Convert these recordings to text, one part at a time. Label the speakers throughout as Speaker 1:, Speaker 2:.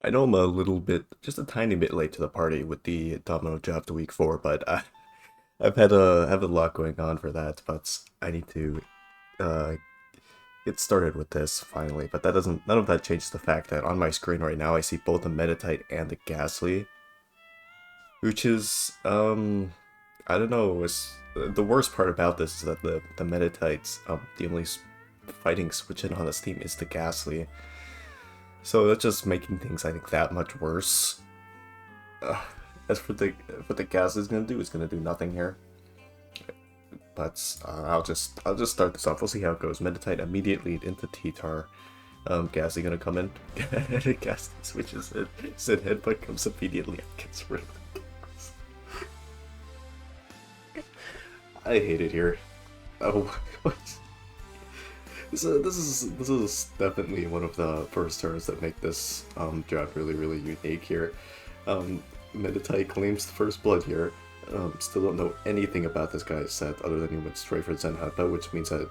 Speaker 1: I know I'm a little bit, just a tiny bit late to the party with the Domino job to week 4, but I've had a lot going on for that. But I need to uh, get started with this finally. But that doesn't, none of that changes the fact that on my screen right now I see both the Meditite and the Ghastly, which is I don't know. The worst part about this is that the Meditites the only fighting switching on this team is the Ghastly. So that's just making things, I think, that much worse. Uh, as for the gas is gonna do, it's gonna do nothing here. But I'll just start this off. We'll see how it goes. Meditite immediately into T-Tar. Ghastly gonna come in. Ghastly switches it. Sid headbutt comes immediately and gets rid of the gas. I hate it here. Oh, what? This is definitely one of the first turns that make this draft really unique here. Um, Meditite claims the first blood here. Still don't know anything about this guy's set other than he went straight for Zen Hutba, which means that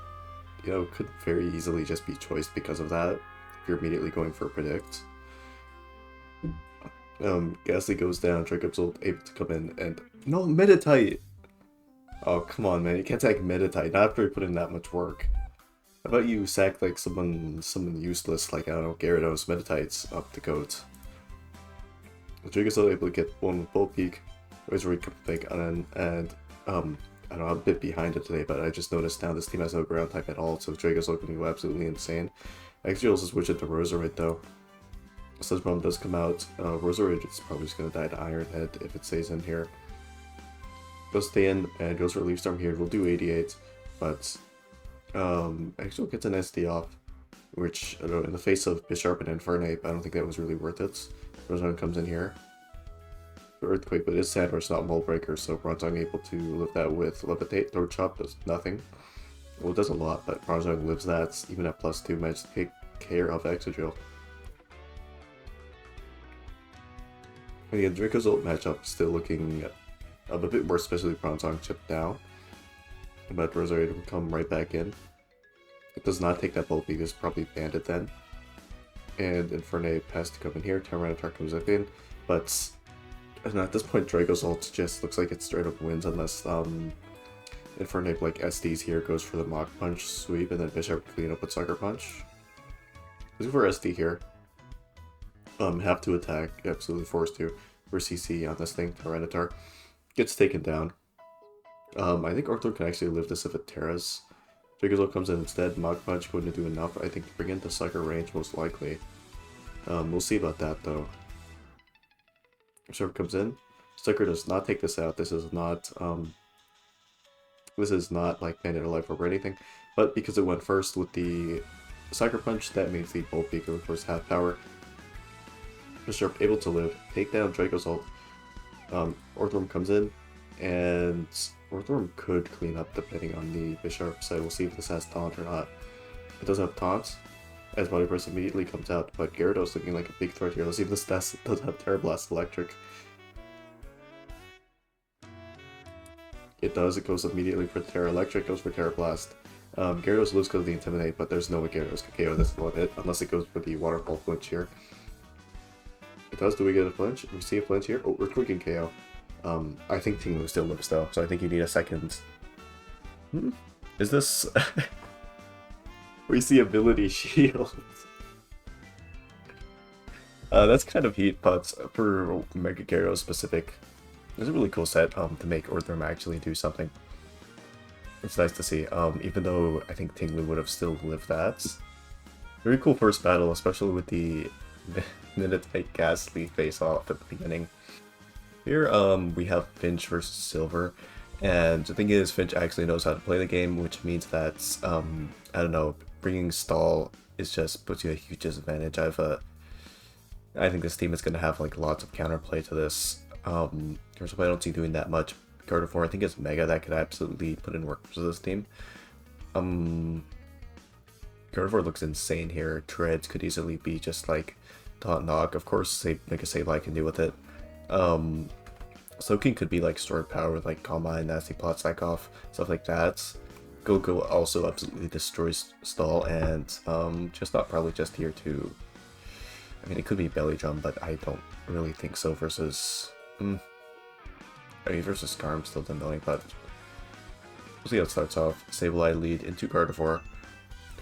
Speaker 1: could very easily just be choiced because of that. If you're immediately going for predict. Ghastly goes down, Dracob's able to come in and no Meditite. Oh come on man, you can't take Meditite not after you put in that much work. How about you sack like someone useless like I don't know Gyarados, Meditites up the goat. Draco's still able to get one with Bull Peak. Always really big and I don't know, I'm a bit behind it today, but I just noticed now this team has no ground type at all, so Draco's looking to go absolutely insane. Actually also switch it to Roserade though. Sludgebomb does come out. Roserade is probably just gonna die to Iron Head if it stays in here. Goes stay in and goes for Leaf Storm here. We'll do 88, but actually gets an SD off, which I don't know, in the face of Bisharp and Infernape, I don't think that was really worth it. Roserade comes in here. Earthquake, but it's Sandrush, not Mold Breaker, so Bronzong able to live that with Levitate. Throat Chop does nothing. Well, it does a lot, but Bronzong lives that, even at +2, managed to take care of Exegil. And again, Draco's ult matchup still looking a bit more, especially Bronzong chipped down. But Roserade will come right back in. It does not take that Bolt because probably banned it then. And Infernape has to come in here, Tyranitar comes up in, but and at this point, Draco's ult just looks like it straight up wins unless Infernape like SDs here goes for the Mach Punch sweep and then Bishop clean up with Sucker Punch. Let's go for SD here. Have to attack, absolutely forced to. For CC on this thing, Tyranitar gets taken down. I think Arthur can actually live this if it Terras. Draco's ult comes in instead, Mach Punch going to do enough, I think, to bring in the Sucker range most likely. We'll see about that though. Server comes in. Sucker does not take this out. This is not like Bandit or Life Orb or anything. But because it went first with the Sucker Punch, that means the Bolt Beak of course half power. Bishop able to live, take down Draco's ult. Orthworm comes in, and Orthworm could clean up depending on the Bishop side. We'll see if this has taunt or not. It does have taunt, as Body Press immediately comes out, but Gyarados looking like a big threat here. Let's see if this does have Terra Blast Electric. It does, it goes immediately for Terra Electric, goes for Terra Blast. Gyarados lives because of the Intimidate, but there's no way Gyarados can KO this limit, unless it goes for the Waterfall flinch here. It does, do we get a flinch? We see a flinch here? Oh, Earthquake and KO. I think Tinglu still lives though, so I think you need a second. Is this... we see Ability Shield. That's kind of heat, but for Mega Gyarados specific, it's a really cool set to make Orthworm actually do something. It's nice to see, even though I think Tinglu would have still lived that. Very cool first battle, especially with the Meditite Ghastly face-off at the beginning. Here we have Finch versus Silver, and the thing is Finch actually knows how to play the game, which means that, I don't know, bringing Stall is just puts you a huge disadvantage. I think this team is going to have like lots of counterplay to this. Here's why I don't see doing that much. Gardevoir, I think it's Mega that could absolutely put in work for this team. Gardevoir looks insane here. Treads could easily be just like Taunt Knock. Of course, Mega Sableye can deal with it. Soaking could be like stored power with like Calm Mind, Nasty Plot, Psych Off, stuff like that. Go also absolutely destroys Stall, and just not probably just here to I mean, it could be belly drum, but I don't really think so versus... I mean, versus Scar, I'm still knowing, but... We'll see how it starts off. Sableye lead into Gardevoir.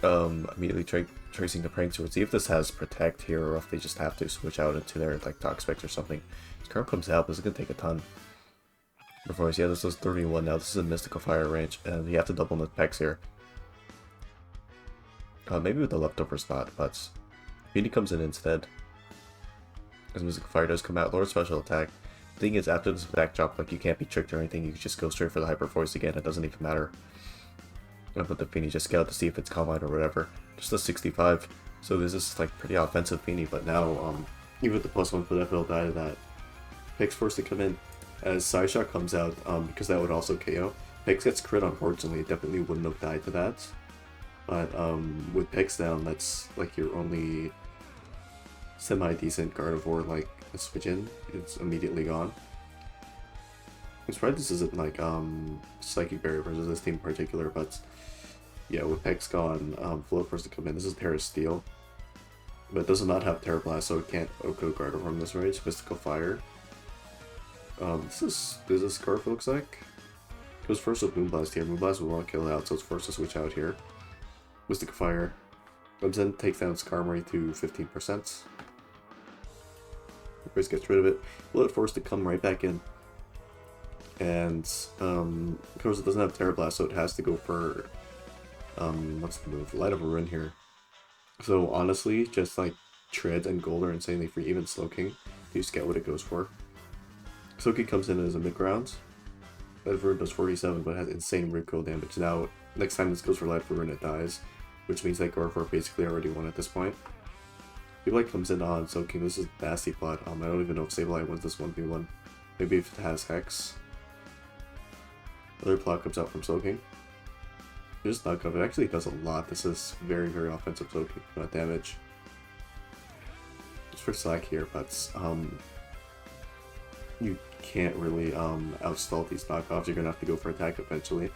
Speaker 1: Immediately tracing the Prank Sword. See if this has Protect here, or if they just have to switch out into their, like, Toxapex or something. Scar comes out, this is gonna take a ton. Performance, yeah, this is 31 now. This is a Mystical Fire range, and you have to double the Pex here. Maybe with the leftover spot, but Feeny comes in instead. As Mystical Fire does come out, lower special attack. The thing is, after this backdrop, like, you can't be tricked or anything. You can just go straight for the Hyper Voice again. It doesn't even matter. I'm gonna put the Feeny just scout to see if it's Calm Mind or whatever. Just a 65. So this is like pretty offensive Feeny, but now even with the +1 for that, will die to that. Pix forced to come in. As Psyshock comes out, because that would also KO. Pix gets crit, unfortunately. It definitely wouldn't have died to that. But with Pix down, that's like your only semi-decent Gardevoir, like, switch in. It's immediately gone. I'm surprised this isn't like Psychic Barrier versus this team in particular, but yeah, with Pix gone, Float forced to come in. This is Terra Steel. But it does not have Terra Blast, so it can't Oko Gardevoir from this range. Mystical Fire. This is Scarf looks like. It was first with Moonblast here. Moonblast will not kill it out, so it's forced to switch out here. Mystic Fire. Comes in, takes down Skarmory to 15%. Chris gets rid of it. Will it forced to come right back in. And, of course it doesn't have Terra Blast, so it has to go for, what's the move? Light of a Ruin here. So honestly, just like Tread and Gold are insanely free, even Slowking. You just get what it goes for. Slowking comes in as a mid-ground. Light of a Ruin does 47, but has insane recoil damage. Now, next time this goes for Light of a Ruin, it dies. Which means that Gardevoir basically already won at this point. Sableye comes in on Slowking. This is nasty plot. I don't even know if Sableye wins this 1v1. Maybe if it has Hex. Another plot comes out from Slowking. Just not covered. It actually does a lot. This is very, very offensive Slowking damage. Just for Slack here, but you can't really outstall these knockoffs. You're gonna have to go for attack eventually.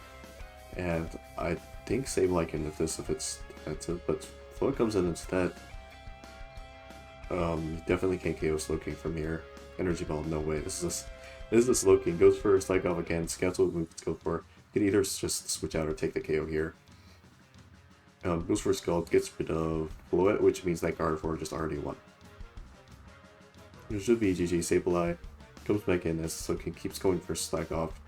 Speaker 1: And I think Sableye can lift this if it's defensive, but Float comes in instead. You definitely can't KO Slowking from here. Energy Ball, no way. This is the Slowking. Goes for Psych Off again. Scouts what move it's go for. You can either just switch out or take the KO here. Goes for Scald, gets rid of Blow-It, which means that Gardevoir just already won. It should be GG. Sableye comes back in as Slowking keeps going for Slack Off.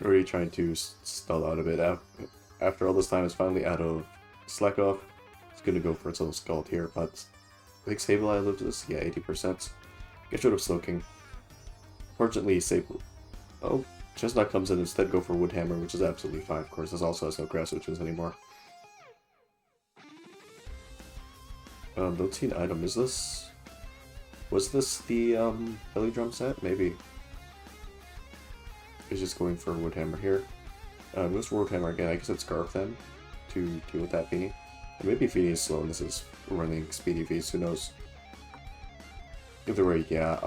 Speaker 1: Already trying to stall out a bit. After all this time, it's finally out of Slack Off. It's gonna go for its little Scald here, but I think Sableye lives this. Yeah, 80%. Get rid of Slowking. Fortunately, Chestnut comes in instead, go for Woodhammer, which is absolutely fine. Of course, this also has no Grass Switches anymore. Don't see an item. Is this... Was this the Belly Drum set? Maybe. He's just going for Woodhammer here. Goes for Woodhammer again. I guess it's Scarf then to deal with that Feeny. And maybe Feeny is slow and this is running Speedy Vs, who knows. Either way, yeah,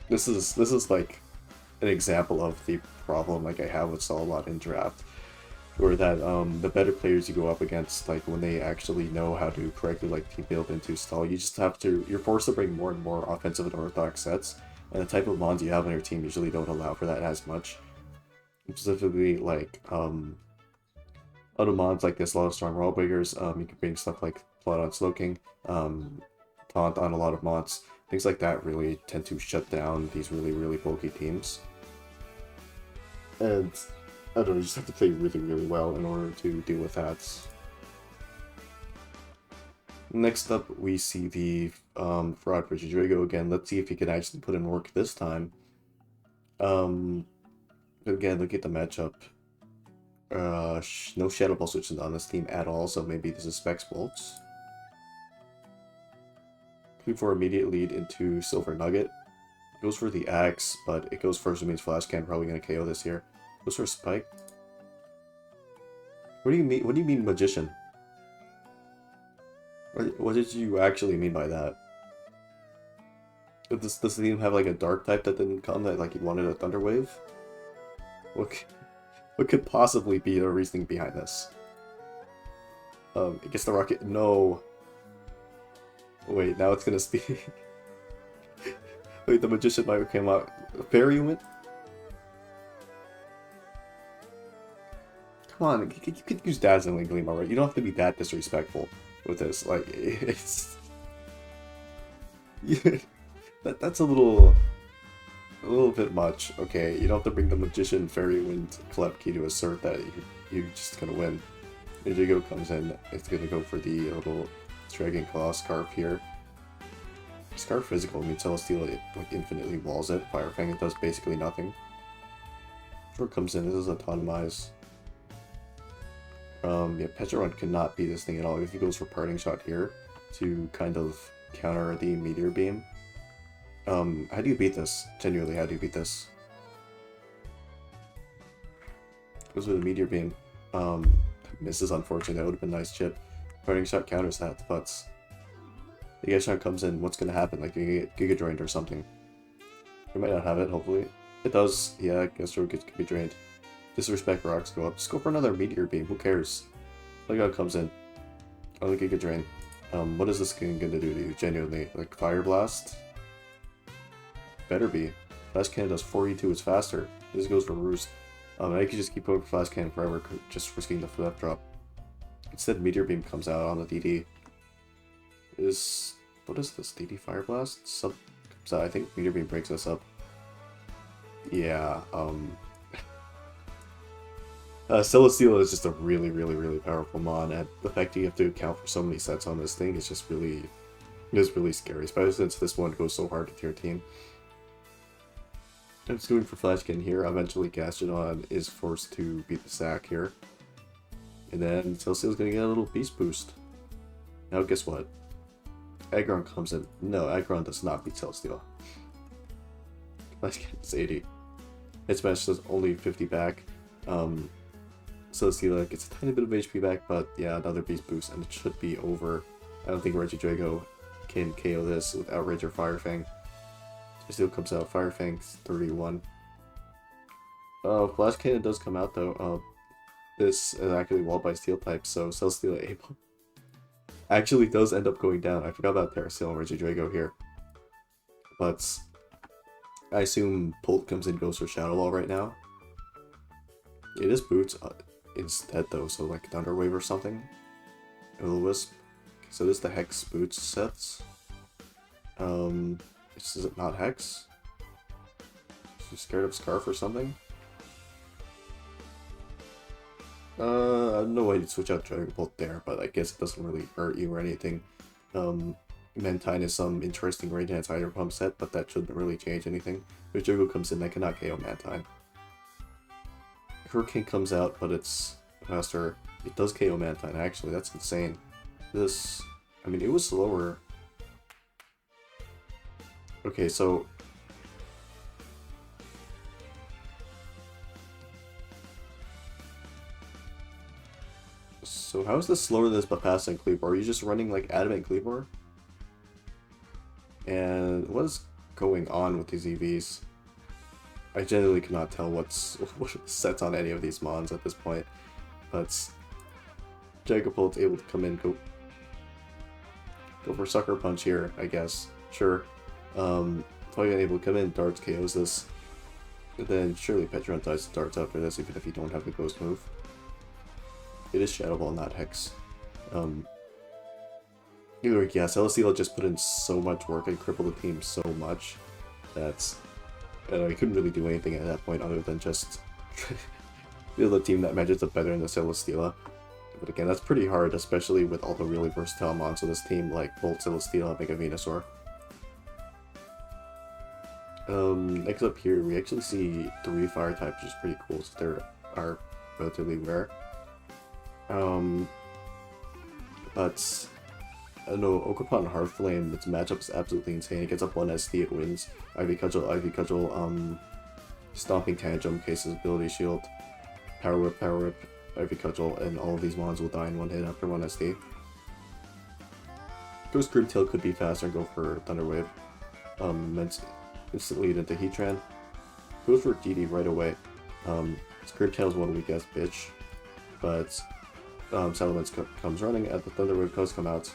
Speaker 1: this is like an example of the problem like I have with Stall a lot in draft. Where that the better players you go up against, like when they actually know how to correctly like team build into Stall, you just have to, you're forced to bring more and more offensive and orthodox sets. And the type of mons you have on your team usually don't allow for that as much. Specifically, like, other mons like this, a lot of strong roll breakers, you can bring stuff like Plot on Slowking, Taunt on a lot of mods. Things like that really tend to shut down these really, really bulky teams. And, I don't know, you just have to play really, really well in order to deal with that. Next up, we see the Fraud for Drago again. Let's see if he can actually put in work this time. Again, look at the matchup. No Shadow Ball switches on this team at all, so maybe this is Specs Bolts. For immediate lead into Silver Nugget. Goes for the Axe, but it goes first, which means Flash Can probably gonna KO this here. Goes for Spike. What do you mean? What do you mean Magician? What did you actually mean by that? Does this team have like a Dark type that didn't come, that like you wanted a Thunder Wave? What could possibly be the reasoning behind this? It gets the rocket. No. Wait, now it's gonna speed. Wait, the magician might came out. Fairy went? Come on, you could use Dazzling Gleam, alright? You don't have to be that disrespectful with this. Like, it's... that's a little bit much. Okay, you don't have to bring the Magician, Fairy Wind, Collect Key to assert that you're just gonna win. Ninjago comes in, it's gonna go for the little Dragon Claw Scarf here. Scarf physical means Celesteal, it like infinitely walls it. Fire Fang, it does basically nothing. Short comes in, this is Autonomize. Yeah, Petron cannot beat this thing at all. If he goes for Parting Shot here to kind of counter the Meteor Beam. How do you beat this? Genuinely, how do you beat this? Goes with a Meteor Beam. Misses, unfortunately. That would have been a nice chip. Parting Shot counters that, but the Giga comes in. What's going to happen? Like, you get Giga Drained or something. You might not have it, hopefully. It does. Yeah, I guess it could be drained. Disrespect rocks go up. Just go for another Meteor Beam. Who cares? Lego comes in. Oh, the Giga Drain. What is this thing going to do to you? Genuinely. Like, Fire Blast? Better be. Flash Cannon does 4E2, it's faster. This goes for Roost. I could just keep going for Flash Cannon forever, just risking the flip drop. Instead, Meteor Beam comes out on the DD. What is this? DD Fire Blast? Sub comes out. I think Meteor Beam breaks us up. Yeah, Celesteal is just a really powerful mon, and the fact that you have to account for so many sets on this thing is just really scary, especially since this one goes so hard with your team. I'm just going for Flash Cannon here. Eventually Gastrodon is forced to beat the sack here. And then Celesteal's gonna get a little Beast Boost. Now guess what? Aggron comes in. No, Aggron does not beat Celesteal. Flash Cannon is 80. Hit Smash does only 50 back. Celesteal gets a tiny bit of HP back, but yeah, another Beast Boost, and it should be over. I don't think Regidrago can KO this with Outrage or Fire Fang. Celesteal comes out, Fire Fang's 31. Flash Cannon does come out though. This is actually walled by Steel type, so Celesteal able actually does end up going down. I forgot about Terrasil and Regidrago here. But I assume Bolt comes in, goes for Shadow Ball right now. It is Boots instead though, so like Thunder Wave or something. Will-O-Wisp. So this is the Hex Boots sets. Is it not Hex? Is she scared of Scarf or something? I don't know why you'd switch out Dragon Bolt there, but I guess it doesn't really hurt you or anything. Mantine is some interesting Rain Dance Hydro Pump set, but that shouldn't really change anything. If Jogo comes in, I cannot KO Mantine. Hurricane comes out, but it's faster. It does KO Mantine, actually. That's insane. This... I mean, it was slower. Okay, so... So how is this slower than this but faster than Cleavor? Are you just running like Adamant Cleavor? And what is going on with these EVs? I genuinely cannot tell what sets on any of these mons at this point. But Dragapult's able to come in, go for Sucker Punch here, I guess. Sure. Probably able to come in, Darts KOs this. And then surely Petron dies to Darts after this, even if you don't have the Ghost move. It is Shadow Ball, not Hex. Either way, yeah, Celesteal just put in so much work and crippled the team so much that I couldn't really do anything at that point other than just build a team that matches up better in the Celesteela. But again, that's pretty hard, especially with all the really versatile mons of this team like Bolt, Celesteela, Mega Venusaur. Next up here, we actually see 3 fire types, which is pretty cool, so they are relatively rare. But I don't know, Ogerpon Heartflame, its matchup is absolutely insane. It gets up 1 SD, it wins. Ivy Cudgel, Stomping Tantrum, Case's ability shield, Power Whip, Ivy Cudgel, and all of these mons will die in 1 hit after 1 SD. Ghost Tail could be faster and go for Thunder Wave. Instantly lead into Heatran. Goes for DD right away. Tail is one weak ass bitch, but Salamence comes running, and the Thunder Wave does come out.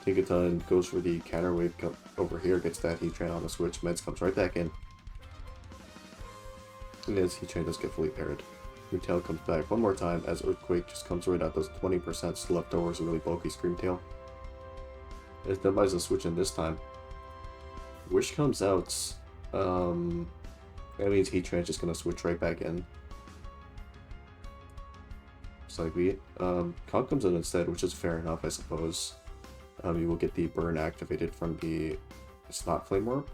Speaker 1: Tinkaton goes for the counter wave over here, gets that Heat Train on the switch. Meds comes right back in. And his Heat Train does get fully paired. Screamtail comes back one more time as Earthquake just comes right out, those 20% leftovers, a really bulky Screamtail. As Deadmines the switch in this time. Wish comes out. That means Heat Train's just gonna switch right back in. Slightly. Con comes in instead, which is fair enough, I suppose. You will get the burn activated from the Snot Flame Orb.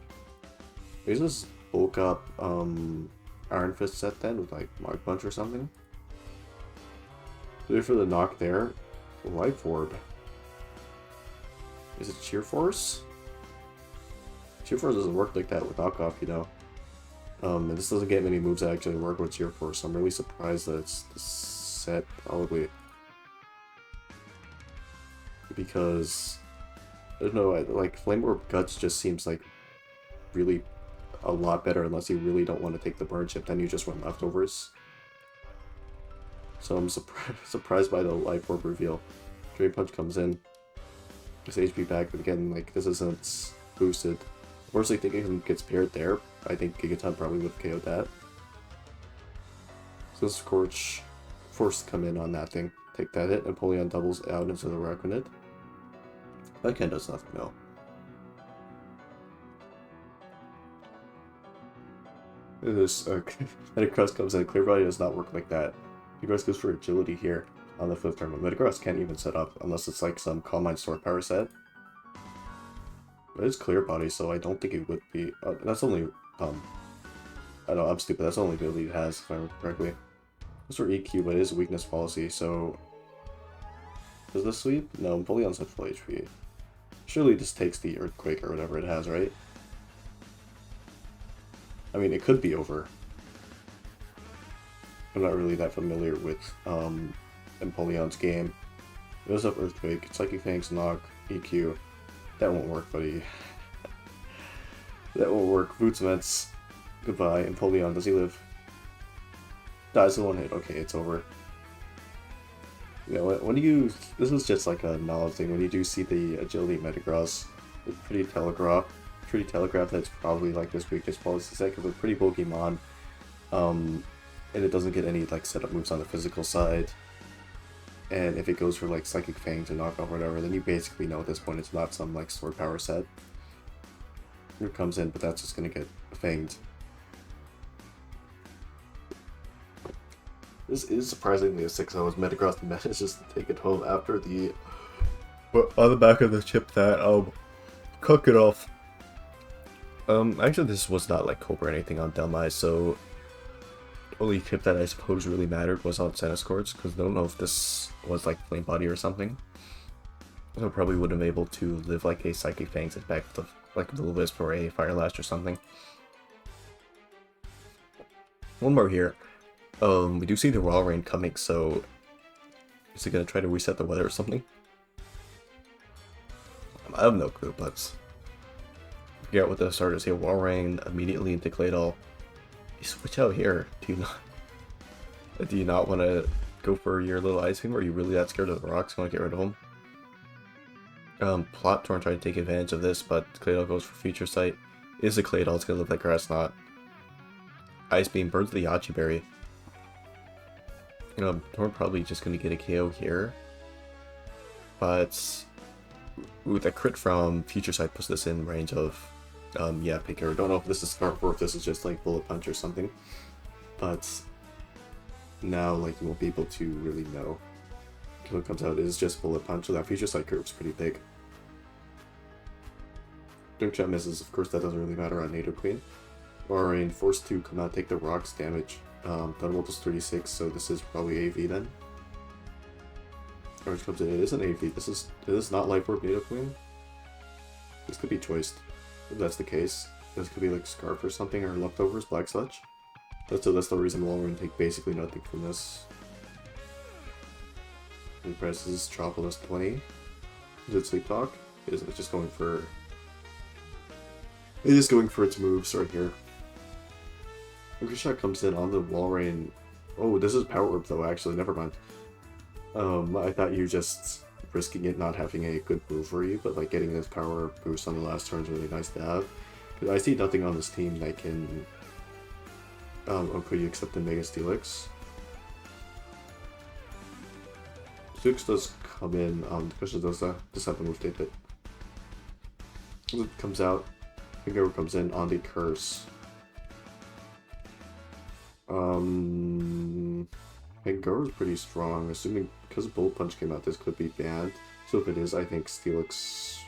Speaker 1: Is this bulk up Iron Fist set then with like Mach Punch or something? So for the knock there, Life Orb. Is it Cheer Force? Cheer Force doesn't work like that with knockoff, you know. And this doesn't get many moves that actually work with Cheer Force, so I'm really surprised that it's the set, probably. Because, I don't know, like, Flame Orb Guts just seems like really a lot better unless you really don't want to take the burn chip, then you just run leftovers. So I'm surprised by the Life Orb reveal. Drain Punch comes in. This HP back, but again, like, this isn't boosted. I personally think it gets paired there. I think Gigaton probably would have KO'd that. So this Scorch forced to come in on that thing. Take that hit, Napoleon doubles out into the Raconid. That kind does nothing though. This Metagross comes in. Clear Body does not work like that. Metagross goes for agility here on the 5th turn. Metagross can't even set up unless it's like some Calm Mind Sword Power set. But it's Clear Body, so I don't think it would be. That's only I know I'm stupid. That's the only ability it has, if I remember correctly. This for EQ, but it is a weakness policy. So does this sweep? No, I'm fully on such full HP. Surely this takes the Earthquake or whatever it has, right? I mean, it could be over. I'm not really that familiar with Empoleon's game. It goes up Earthquake, Psychic Fangs, Knock, EQ. That won't work, buddy. That won't work. Boots Mets. Goodbye. Empoleon, does he live? Dies in one hit. Okay, it's over. You know, when you... This is just like a knowledge thing. When you do see the Agility Metagross, it's pretty telegraphed that it's probably like this weakness policy set because it's a pretty bulky mon. And it doesn't get any like setup moves on the physical side. And if it goes for like Psychic Fang to knock off or whatever, then you basically know at this point it's not some like sword power set. It comes in, but that's just gonna get fanged. This is surprisingly a 6-0 as Metagross manages to take it home after the... But on the back of the chip that cook it off. Actually this was not like Cobra or anything on Delmai, so the only chip that I suppose really mattered was on Centiskorts, because I don't know if this was like Flame Body or something. So I probably would have been able to live like a Psychic Fangs and back with like a little Wisp or a Fire Lash or something. One more here. We do see the Raw Rain coming, so is it gonna try to reset the weather or something? I have no clue, but figure out what the starters here. Raw Rain immediately into Claydol. You switch out here. Do you not want to go for your little Ice Beam, or are you really that scared of the rocks? You want to get rid of them? Plot Torn trying to take advantage of this, but Claydol goes for Future Sight. Is a Claydol, it's gonna look like Grass Knot. Ice Beam burns the Yachi Berry. Torn probably just gonna get a KO here. But with a crit from Future Sight puts this in range of yeah, Picker. Don't know if this is Scarf or if this is just like Bullet Punch or something. But now like you won't be able to really know. When it comes out, it is just Bullet Punch, so that Future Sight curve's pretty big. Dirk Shot misses, of course that doesn't really matter on Native Queen. Rain forced to come out, take the rocks damage. Thunderbolt is 36, so this is probably AV then. Orange comes in, it is an AV. Is this not Life Orb Native Queen? This could be choiced. If that's the case. This could be like Scarf or something, or Leftovers, Black Sludge. That's the reason why we're going to take basically nothing from this. He presses Tropolis 20. Is it Sleep Talk? It's just going for... It is going for its moves right here. Shot comes in on the Wall Rain. Oh, this is Power Orb though, actually, never mind. I thought you just risking it not having a good move for you, but like getting this power boost on the last turn is really nice to have. Because I see nothing on this team that can output you except the Mega Steelix. Steelix does come in, because does just have a move tape it. It comes out, Finger comes in on the Curse. Finger is pretty strong, assuming because Bullet Punch came out, this could be banned. So if it is, I think Steelix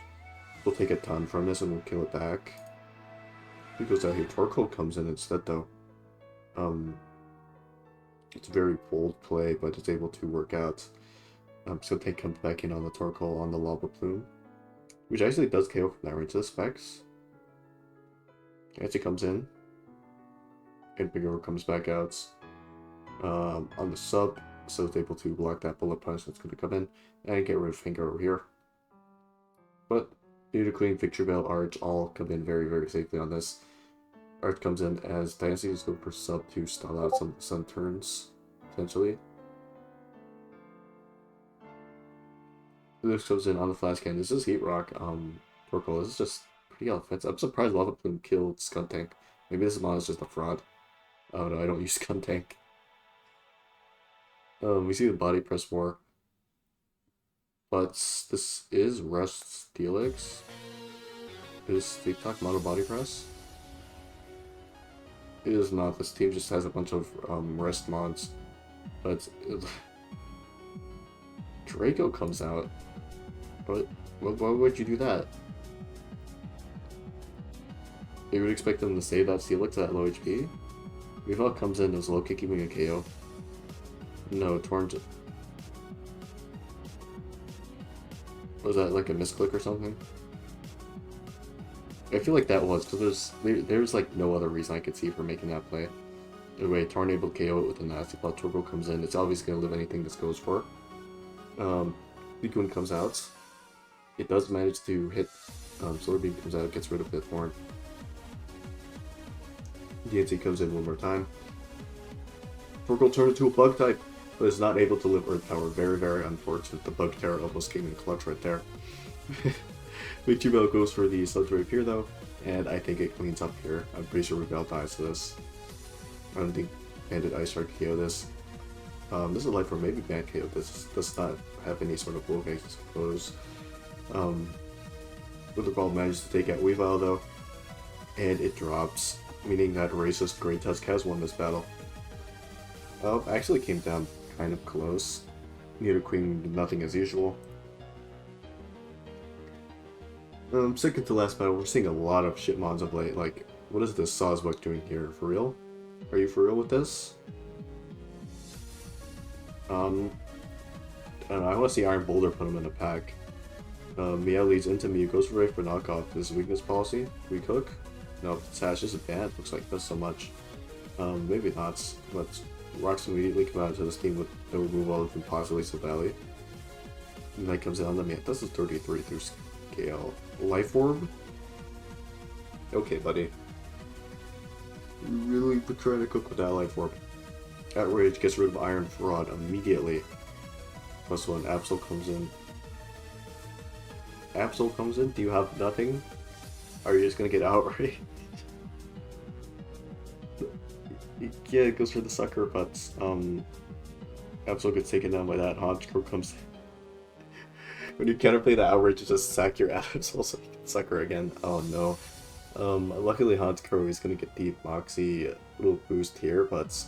Speaker 1: will take a ton from this and will kill it back. He goes out here. Torkoal comes in instead, though. It's a very bold play, but it's able to work out. So Tank comes back in on the Torkoal on the Lava Plume, which actually does KO from that range. This specs. Actually comes in, and Big O comes back out on the sub, so it's able to block that Bullet Punch that's going to come in and get rid of Finger over here. But Nidoqueen, Victory Bell, Arch all come in very, very safely on this. Arch comes in as Dynasty is going for sub to stall out some Sun turns, essentially. This comes in on the Flash Cannon. This is Heat Rock. Torkoal. This is just pretty offensive. I'm surprised Lava Plume killed Skuntank. Maybe this mod is just a fraud. Oh no, I don't use Skuntank. We see the body press more. But this is Rust Steelix. Is the Talk Mono body press? It is not. This team just has a bunch of rest mods. But Draco comes out. But why would you do that? You would expect them to save that Steelix at low HP? Weavile comes in as low kick giving a KO. No, Torrent. Was that like a misclick or something? I feel like that was, because there's like no other reason I could see for making that play. Anyway, Tornado KO it with a nasty plot. Turbo comes in. It's obviously going to live anything this goes for. Nidoqueen comes out. It does manage to hit. Solar Beam comes out, gets rid of Bithorn. DNC comes in one more time. Torkoal turns into a bug type, but is not able to live Earth Power. Very, very unfortunate. The bug terror almost came in clutch right there. Victory Bell goes for the Sludge Wave here though, and I think it cleans up here. I'm pretty sure Rebel dies to this. I don't think Bandit Ice Shark KO this. This is Life Orb, maybe Band KO this. Does not have any sort of blow I suppose. Witherball manages to take out Weavile though, and it drops, meaning that Racist Great Tusk has won this battle. Actually came down kind of close. Nidoqueen did nothing as usual. Second to last battle, we're seeing a lot of shit mods of late. Like, what is this Sawsbuck doing here? For real? Are you for real with this? I don't know, I want to see Iron Boulder put him in a pack. Meow leads into Mew, goes for Wraith for knockoff. This is weakness policy. Recook? No, Sash is a bad. Looks like this so much. Maybe not. But Rocks immediately come out into this team with no removal from possibly Silvally. And that comes in on the man. This is 33 through scale. Life Orb? Okay, buddy. You really trying to cook with that Life Orb. Outrage gets rid of Iron Fraud immediately. Plus one, Absol comes in. Absol comes in? Do you have nothing? Are you just gonna get outraged? Yeah, it goes for the sucker, but Absol gets taken down by that. Hodgecrow comes in. When you counterplay the outrage, you just sack your Absol so you can sucker again. Oh no. Luckily Hodgecrow is gonna get the Moxie little boost here, but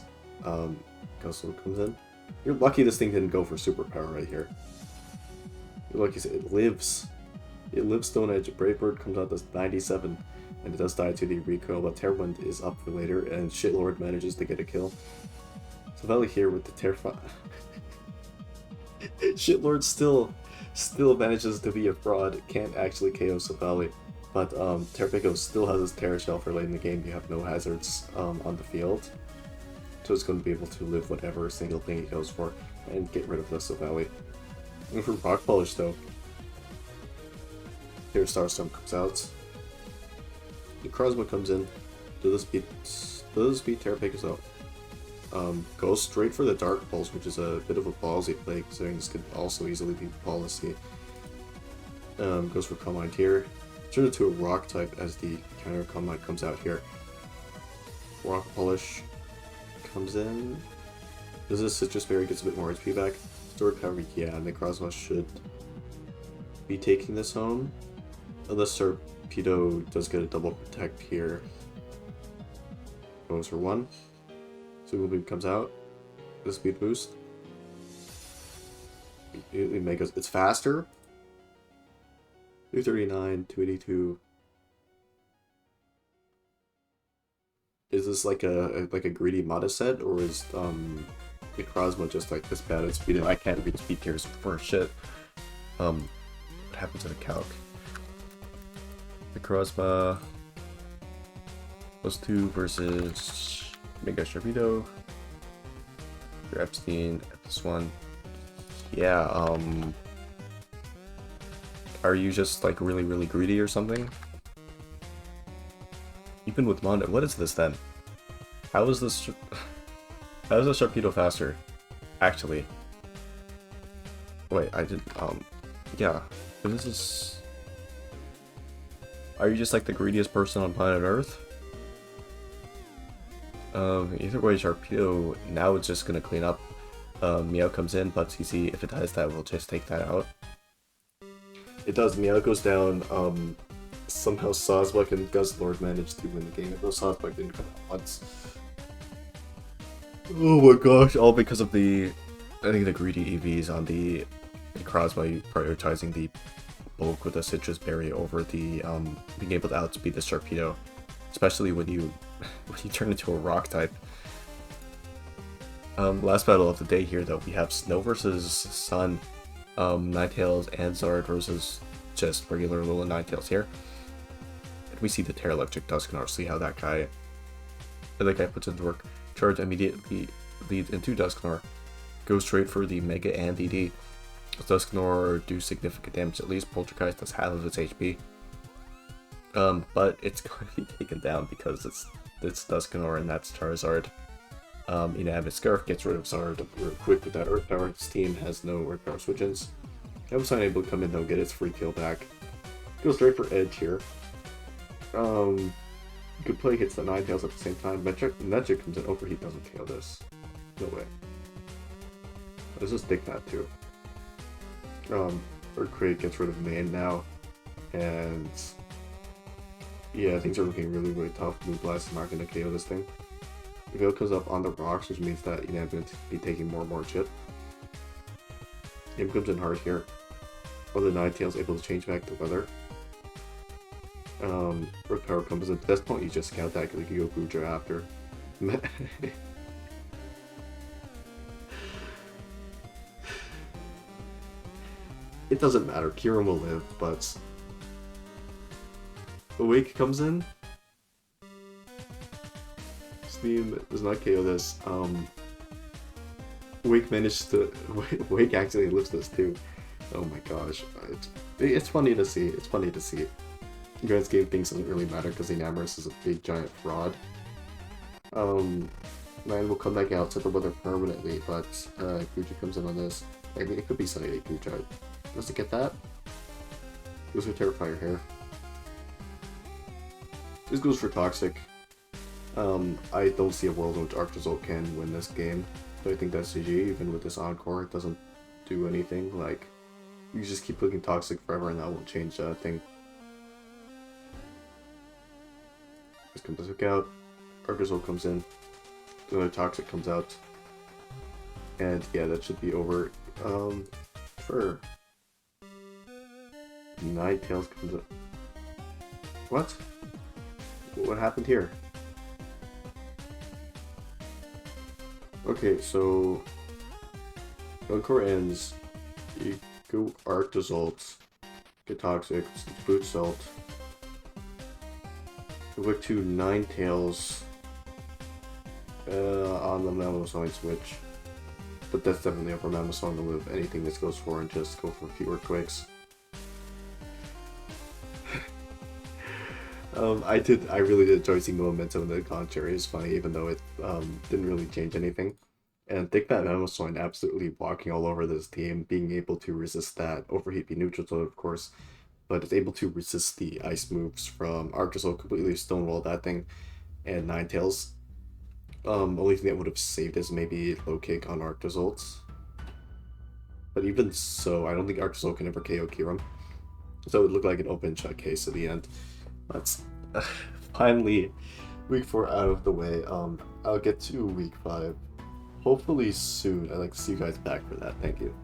Speaker 1: Guzzler comes in. You're lucky this thing didn't go for superpower right here. You're lucky it lives. It lives Stone Edge. Brave Bird comes out to 97, and it does die to the recoil, but Terrorwind is up for later, and Shitlord manages to get a kill. Silvally here with the Terrify. Shitlord still manages to be a fraud, can't actually KO Silvally, but Terrapico still has his Terra Shell for late in the game. You have no hazards on the field, so it's going to be able to live whatever single thing it goes for and get rid of the Silvally. And for Rock Polish though, here Starstorm comes out. The Crosmo comes in. Does this beat Terrapico out? Goes straight for the Dark Pulse, which is a bit of a ballsy play, considering this could also easily be policy. Goes for Calm Mind here. Turn it to a Rock type as the counter Calm Mind comes out here. Rock Polish comes in. Does this Citrus Berry gets a bit more HP back? Stored Power, yeah, Necrozma should be taking this home. Unless Torpedo does get a double protect here. Goes for 1. Single Beam comes out. The speed boost. It's faster. 239, 282. Is this like a greedy Mata set, or is Necrozma just like this bad at speed? I can't read speed tiers for shit. What happened to the calc? Necrozma +2 versus Mega Sharpedo. Your Epstein at this one. Yeah, are you just like really greedy or something? Even with Mondo, what is this then? How is this Sharpedo faster? Actually. Wait, I did yeah. This is. Are you just like the greediest person on planet Earth? Either way, Sharpedo now it's just gonna clean up. Meow comes in, but CC, if it does that, we'll just take that out. It does. Meow goes down. Somehow Sawsbuck and Guzzlord managed to win the game. Though Sawsbuck didn't come out once. Oh my gosh! All because of I think the greedy EVs on the Necrozma prioritizing the bulk with the Citrus Berry over the being able to outspeed the Sharpedo, especially when you turn into a Rock type. Last battle of the day here though, we have Snow versus Sun, Ninetales and Zard versus just regular little Ninetales here. And we see the Terra Electric Dusknoir, see how that guy puts into work. Charge immediately leads into Dusknoir, goes straight for the Mega and DD. Dusknoir do significant damage, at least Poltergeist does half of its HP. But it's going to be taken down because it's Dusknoir and that's Charizard. Inanimate Scarf gets rid of Zard real quick with that Earth Power. Its team has no Earth Power switch-ins. I was unable to come in though, get its free kill back. Goes straight for Edge here. Good play, hits the Ninetales at the same time. Magic comes in. Overheat doesn't KO this. No way. Let's just take that too. Earthquake gets rid of Main now. And yeah, things are looking really tough. Moonblast is not going to KO this thing. The Veil comes up on the rocks, which means that Inam going to be taking more and more chip. Game comes in hard here. Other Ninetales able to change back to weather. Earth Power comes in. At this point, you just scout that because you go Guja after. It doesn't matter. Kieran will live, but Awake comes in. Steam does not KO this. Wake managed to. Wake actually lives this too. Oh my gosh, it's funny to see. It's funny to see. Grant's game things doesn't really matter because Enamorous is a big giant fraud. Man will come back out, set the weather permanently, but Guja comes in on this. I mean, it could be Sunny Day Guja. Does it get that? Goes for Terrifier here. This goes for Toxic. I don't see a world in which Arctozolt can win this game. So I think that's GG. Even with this Encore, it doesn't do anything. Like, you just keep clicking Toxic forever and that won't change a thing. This comes out. Arctozolt comes in. Another Toxic comes out. And yeah, that should be over. Sure. Ninetales comes up. What? What happened here? Okay, so Encore ends. You go Arctozolt, get Toxic, Boot Salt. Go back to Ninetales on the Mamoswine switch. But that's definitely over Mamoswine to live anything this goes for and just go for fewer quakes. I really did enjoy seeing the momentum in the contrary. It was funny, even though it didn't really change anything. And think that Memosoin absolutely walking all over this team, being able to resist that overheat, be neutral to it, of course, but it's able to resist the ice moves from Arctozolt, completely stonewall that thing, and Ninetales. Only thing that would have saved is maybe low kick on Arctozolt. But even so, I don't think Arctozolt can ever KO Kiram. So it would look like an open shut case at the end. That's finally week 4 out of the way. I'll get to week 5 hopefully soon. I'd like to see you guys back for that. Thank you.